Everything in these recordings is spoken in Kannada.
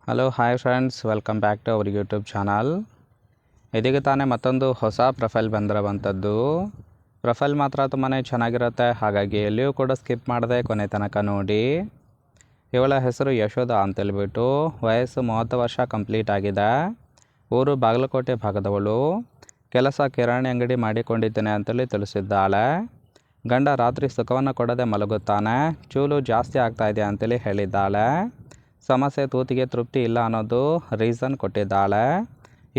Hello hi friends, welcome back to our YouTube channel. ಇದೀಗ ತಾನೇ ಮತ್ತೊಂದು ಹೊಸ ಪ್ರೊಫೈಲ್ ಬಂದಿರುವಂಥದ್ದು. ಪ್ರೊಫೈಲ್ ಮಾತ್ರ ತುಂಬಾ ಚೆನ್ನಾಗಿರುತ್ತೆ, ಹಾಗಾಗಿ ಎಲ್ಲಿಯೂ ಕೂಡ ಸ್ಕಿಪ್ ಮಾಡದೆ ಕೊನೆ ತನಕ ನೋಡಿ. ಇವಳ ಹೆಸರು ಯಶೋಧ ಅಂತೇಳ್ಬಿಟ್ಟು, ವಯಸ್ಸು 30 ವರ್ಷ ಕಂಪ್ಲೀಟ್ ಆಗಿದೆ. ಊರು ಬಾಗಲಕೋಟೆ ಭಾಗದವಳು. ಕೆಲಸ ಕಿರಾಣಿ ಅಂಗಡಿ ಮಾಡಿಕೊಂಡಿದ್ದೇನೆ ಅಂತೇಳಿ ತಿಳಿಸಿದ್ದಾಳೆ. ಗಂಡ ರಾತ್ರಿ ಸುಖವನ್ನು ಕೊಡದೆ ಮಲಗುತ್ತಾನೆ, ಚೂಲು ಜಾಸ್ತಿ ಆಗ್ತಾ ಇದೆ ಅಂತೇಳಿ ಹೇಳಿದ್ದಾಳೆ. ಸಮಸ್ಯೆ ತೂತಿಗೆ ತೃಪ್ತಿ ಇಲ್ಲ ಅನ್ನೋದು ರೀಸನ್ ಕೊಟ್ಟಿದ್ದಾಳೆ.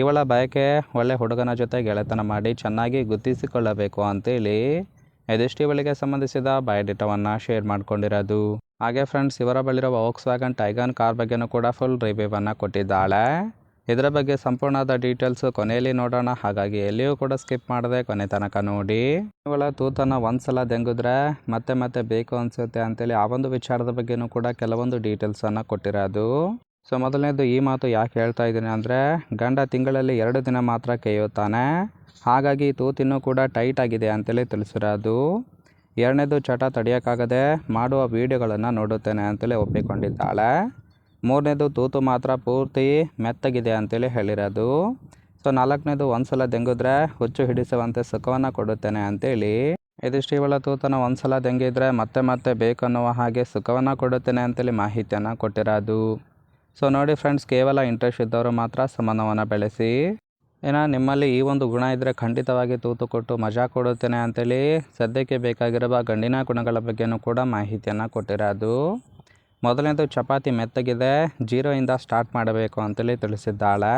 ಇವಳ ಬಯಕೆ ಒಳ್ಳೆ ಹುಡುಗನ ಜೊತೆ ಗೆಳೆತನ ಮಾಡಿ ಚೆನ್ನಾಗಿ ಗುರ್ತಿಸಿಕೊಳ್ಳಬೇಕು ಅಂತೇಳಿ ಇದಿಷ್ಟು ಇವಳಿಗೆ ಸಂಬಂಧಿಸಿದ ಬಯೋಡೇಟಾವನ್ನು ಶೇರ್ ಮಾಡ್ಕೊಂಡಿರೋದು. ಹಾಗೆ ಫ್ರೆಂಡ್ಸ್, ಇವರ ಬಳಿರುವ ವೋಕ್ಸ್ವ್ಯಾಗನ್ ಟೈಗನ್ ಕಾರ್ ಬಗ್ಗೆನೂ ಕೂಡ ಫುಲ್ ರಿವ್ಯೂವನ್ನು ಕೊಟ್ಟಿದ್ದಾಳೆ. ಇದರ ಬಗ್ಗೆ ಸಂಪೂರ್ಣವಾದ ಡೀಟೇಲ್ಸು ಕೊನೆಯಲ್ಲಿ ನೋಡೋಣ, ಹಾಗಾಗಿ ಎಲ್ಲಿಯೂ ಕೂಡ ಸ್ಕಿಪ್ ಮಾಡದೆ ಕೊನೆ ತನಕ ನೋಡಿ. ಇವಳ ತೂತನ್ನು ಒಂದ್ಸಲ ದೆಂಗಿದ್ರೆ ಮತ್ತೆ ಮತ್ತೆ ಬೇಕು ಅನಿಸುತ್ತೆ ಅಂತೇಳಿ ಆ ಒಂದು ವಿಚಾರದ ಬಗ್ಗೆನೂ ಕೂಡ ಕೆಲವೊಂದು ಡೀಟೇಲ್ಸನ್ನು ಕೊಟ್ಟಿರೋದು. ಸೊ ಮೊದಲನೇದು, ಈ ಮಾತು ಯಾಕೆ ಹೇಳ್ತಾ ಇದ್ದೀನಿ ಅಂದರೆ, ಗಂಡ ತಿಂಗಳಲ್ಲಿ 2 ದಿನ ಮಾತ್ರ ಕೇಯುತ್ತಾನೆ, ಹಾಗಾಗಿ ತೂತಿನೂ ಕೂಡ ಟೈಟ್ ಆಗಿದೆ ಅಂತೇಳಿ ತಿಳಿಸಿರೋದು. ಎರಡನೇದು, ಚಟ ತಡೆಯೋಕ್ಕಾಗದೆ ಮಾಡುವ ವಿಡಿಯೋಗಳನ್ನು ನೋಡುತ್ತೇನೆ ಅಂತೇಳಿ ಒಪ್ಪಿಕೊಂಡಿದ್ದಾಳೆ. ಮೂರನೇದು, ತೂತು ಮಾತ್ರ ಪೂರ್ತಿ ಮೆತ್ತಗಿದೆ ಅಂತೇಳಿ ಹೇಳಿರೋದು. ಸೊ ನಾಲ್ಕನೇದು, ಒಂದ್ಸಲ ದೆಂಗಿದ್ರೆ ಹುಚ್ಚು ಹಿಡಿಸುವಂತೆ ಸುಖವನ್ನು ಕೊಡುತ್ತೇನೆ ಅಂತೇಳಿ. ಇದಿಷ್ಟು ಇವಳ ತೂತನ್ನು ಒಂದ್ಸಲ ದೆಂಗಿದ್ರೆ ಮತ್ತೆ ಮತ್ತೆ ಬೇಕನ್ನುವ ಹಾಗೆ ಸುಖವನ್ನು ಕೊಡುತ್ತೇನೆ ಅಂತೇಳಿ ಮಾಹಿತಿಯನ್ನು ಕೊಟ್ಟಿರೋದು. ಸೊ ನೋಡಿ ಫ್ರೆಂಡ್ಸ್, ಕೇವಲ ಇಂಟ್ರೆಸ್ಟ್ ಇದ್ದವರು ಮಾತ್ರ ಸಂಬಂಧವನ್ನು ಬೆಳೆಸಿ. ಏನೋ ನಿಮ್ಮಲ್ಲಿ ಈ ಒಂದು ಗುಣ ಇದ್ದರೆ ಖಂಡಿತವಾಗಿ ತೂತು ಕೊಟ್ಟು ಮಜಾ ಕೊಡುತ್ತೇನೆ ಅಂತೇಳಿ ಸದ್ಯಕ್ಕೆ ಬೇಕಾಗಿರುವ ಗಂಡಿನ ಗುಣಗಳ ಬಗ್ಗೆನೂ ಕೂಡ ಮಾಹಿತಿಯನ್ನು ಕೊಟ್ಟಿರೋದು. ಮೊದಲನೇದು, ಚಪಾತಿ ಮೆತ್ತಗಿದೆ, 0 ಇಂದ ಸ್ಟಾರ್ಟ್ ಮಾಡಬೇಕು ಅಂತೇಳಿ ತಿಳಿಸಿದ್ದಾಳೆ.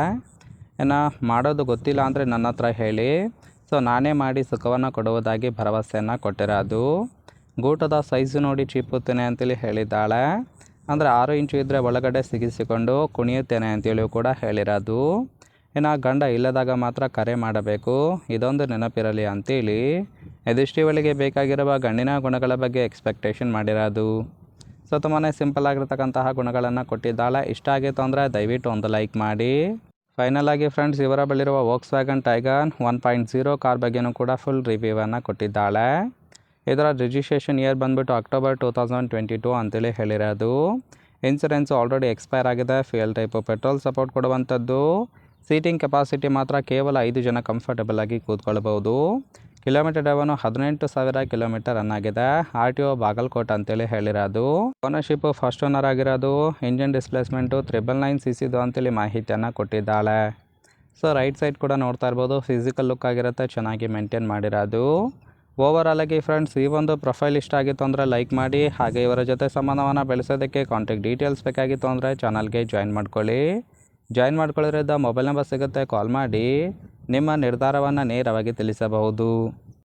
ಇನ್ನು ಮಾಡೋದು ಗೊತ್ತಿಲ್ಲ ಅಂದರೆ ನನ್ನ ಹತ್ರ ಹೇಳಿ, ಸೊ ನಾನೇ ಮಾಡಿ ಸುಖವನ್ನು ಕೊಡುವುದಾಗಿ ಭರವಸೆಯನ್ನು ಕೊಟ್ಟಿರೋದು. ಗೂಟದ ಸೈಜು ನೋಡಿ ಚೀಪುತ್ತೇನೆ ಅಂತೇಳಿ ಹೇಳಿದ್ದಾಳೆ. ಅಂದರೆ 6 ಇಂಚು ಇದ್ದರೆ ಒಳಗಡೆ ಸಿಗಿಸಿಕೊಂಡು ಕುಣಿಯುತ್ತೇನೆ ಅಂತೇಳಿ ಕೂಡ ಹೇಳಿರೋದು. ಇನ್ನು ಗಂಡ ಇಲ್ಲದಾಗ ಮಾತ್ರ ಕರೆ ಮಾಡಬೇಕು, ಇದೊಂದು ನೆನಪಿರಲಿ ಅಂತೇಳಿ ಇದಿಷ್ಟು ಇವಳಿಗೆ ಬೇಕಾಗಿರುವ ಗಂಡಿನ ಗುಣಗಳ ಬಗ್ಗೆ ಎಕ್ಸ್ಪೆಕ್ಟೇಷನ್ ಮಾಡಿರೋದು. ಸೊ ತುಂಬಾ ಸಿಂಪಲ್ ಆಗಿರ್ತಕ್ಕಂತಹ ಗುಣಗಳನ್ನು ಕೊಟ್ಟಿದ್ದಾಳೆ. ಇಷ್ಟ ಆಗಿತ್ತು ಅಂದರೆ ದಯವಿಟ್ಟು ಒಂದು ಲೈಕ್ ಮಾಡಿ. ಫೈನಲ್ ಆಗಿ ಫ್ರೆಂಡ್ಸ್, ಇವರ ಬಳಿರುವ ವೋಕ್ಸ್ವ್ಯಾಗನ್ ಟೈಗನ್ 1.0 ಕಾರ್ ಬಗ್ಗೆನೂ ಕೂಡ ಫುಲ್ ರಿವ್ಯೂವನ್ನು ಕೊಟ್ಟಿದ್ದಾಳೆ. ಇದರ ರಿಜಿಸ್ಟ್ರೇಷನ್ ಇಯರ್ ಬಂದುಬಿಟ್ಟು ಅಕ್ಟೋಬರ್ 2022 ಅಂತೇಳಿ ಹೇಳಿರೋದು. ಇನ್ಸೂರೆನ್ಸು ಆಲ್ರೆಡಿ ಎಕ್ಸ್ಪೈರ್ ಆಗಿದೆ. ಫ್ಯೂಯಲ್ ಟೈಪು ಪೆಟ್ರೋಲ್ ಸಪೋರ್ಟ್ ಕೊಡುವಂಥದ್ದು. ಸೀಟಿಂಗ್ ಕೆಪಾಸಿಟಿ ಮಾತ್ರ ಕೇವಲ 5 ಜನ ಕಂಫರ್ಟಬಲ್ ಆಗಿ ಕೂತ್ಕೊಳ್ಬೋದು. ಕಿಲೋಮೀಟರ್ ಡ್ರೈವನು 18,000 ಕಿಲೋಮೀಟರ್ ರನ್ ಆಗಿದೆ. RTO ಬಾಗಲಕೋಟೆ ಅಂತೇಳಿ ಹೇಳಿರೋದು. ಓನರ್ಶಿಪ್ಪು ಫಸ್ಟ್ ಓನರ್ ಆಗಿರೋದು. ಇಂಜಿನ್ ಡಿಸ್ಪ್ಲೇಸ್ಮೆಂಟು 999 cc ಅಂತೇಳಿ ಮಾಹಿತಿಯನ್ನು ಕೊಟ್ಟಿದ್ದಾಳೆ. ಸೊ ರೈಟ್ ಸೈಡ್ ಕೂಡ ನೋಡ್ತಾ ಇರ್ಬೋದು, ಫಿಸಿಕಲ್ ಲುಕ್ ಆಗಿರುತ್ತೆ, ಚೆನ್ನಾಗಿ ಮೇಂಟೈನ್ ಮಾಡಿರೋದು. ಓವರಾಲ್ ಆಗಿ ಫ್ರೆಂಡ್ಸ್, ಈ ಒಂದು ಪ್ರೊಫೈಲ್ ಇಷ್ಟ ಆಗಿತ್ತು ಅಂದರೆ ಲೈಕ್ ಮಾಡಿ. ಹಾಗೆ ಇವರ ಜೊತೆ ಸಂಬಂಧವನ್ನು ಬೆಳೆಸೋದಕ್ಕೆ ಕಾಂಟ್ಯಾಕ್ಟ್ ಡೀಟೇಲ್ಸ್ ಬೇಕಾಗಿತ್ತು ಅಂದರೆ ಚಾನಲ್ಗೆ ಜಾಯಿನ್ ಮಾಡ್ಕೊಳ್ಳಿ. ಜಾಯಿನ್ ಮಾಡ್ಕೊಳ್ಳೋದ್ರಿಂದ ಮೊಬೈಲ್ ನಂಬರ್ ಸಿಗುತ್ತೆ, ಕಾಲ್ ಮಾಡಿ ನಿಮ್ಮ ನಿರ್ಧಾರವನ್ನು ನೇರವಾಗಿ ತಿಳಿಸಬಹುದು.